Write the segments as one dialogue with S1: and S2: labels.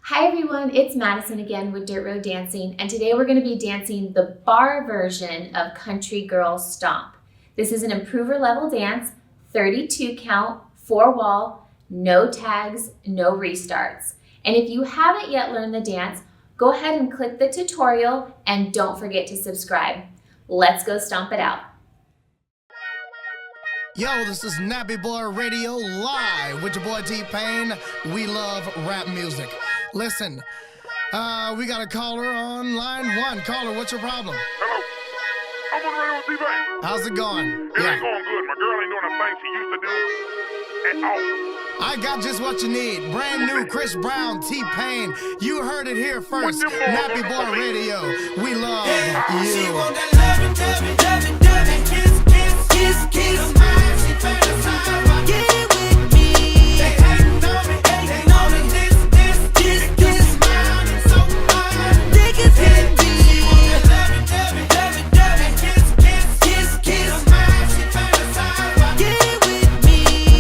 S1: Hi everyone, it's Madison again with Dirt Road Dancing, and today we're going to be dancing the bar version of Country Girl Stomp. This is an improver level dance, 32 count, 4 wall, no tags, no restarts. And if you haven't yet learned the dance, go ahead and click the tutorial and don't forget to subscribe. Let's go stomp it out.
S2: Yo, this is Nappy Boy Radio live with your boy T-Pain. We love rap music. Listen, we got a caller on line 1. Caller, what's your problem?
S3: Hello. I'm on the radio with T-Pain.
S2: How's it going?
S3: It ain't going good. My girl ain't doing the thing she used to do at all.
S2: I got just what you need. Brand new Chris Brown, T-Pain. You heard it here first. Nappy Boy Radio. We love you.
S4: She want that loving, kiss, kiss, kiss, kiss. She fantasize about getting with me. They hating on me, hating on me. This, smiling so fine. They can hit me. She want that loving, kiss, kiss, kiss, kiss. She fantasize about getting with me.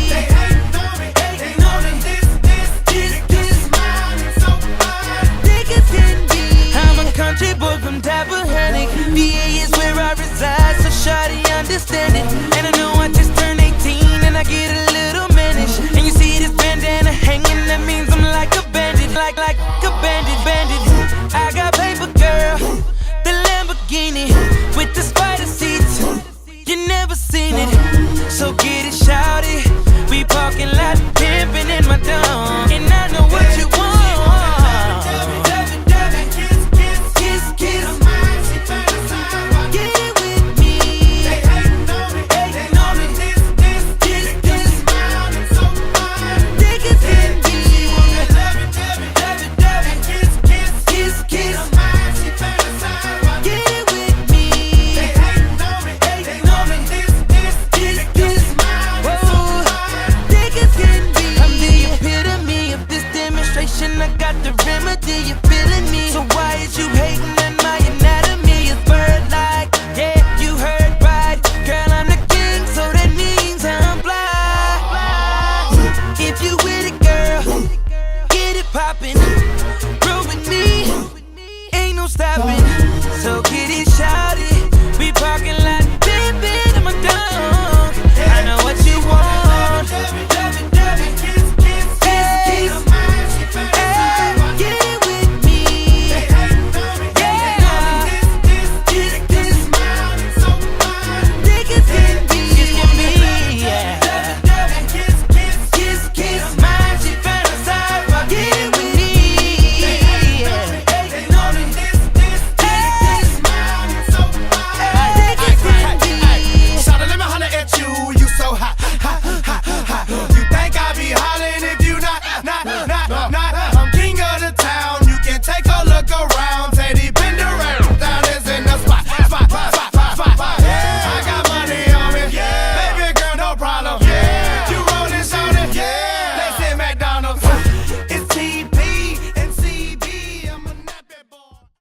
S4: They hating on me, hating on me. This, smiling so fine. They can hit me. I'm a country boy from Tappahannock. VA is where I reside, so shawty understand it. And I know I just turned 18 and I get a little mannish. And you see this bandana hanging, that means I'm like a bandit, like a bandit. I got paper, girl, the Lamborghini with the spider seats. You never seen it, so get it, shawty. We parking lot pimping in my dome, and I know what you want. I got the remedy, you feeling me? So why is you hating on my anatomy? It's bird-like, yeah, you heard right. Girl, I'm the king, so that means I'm fly. If you with it, girl, get it poppin'. Roll with me, ain't no stopping. So get it shouted, we parking lot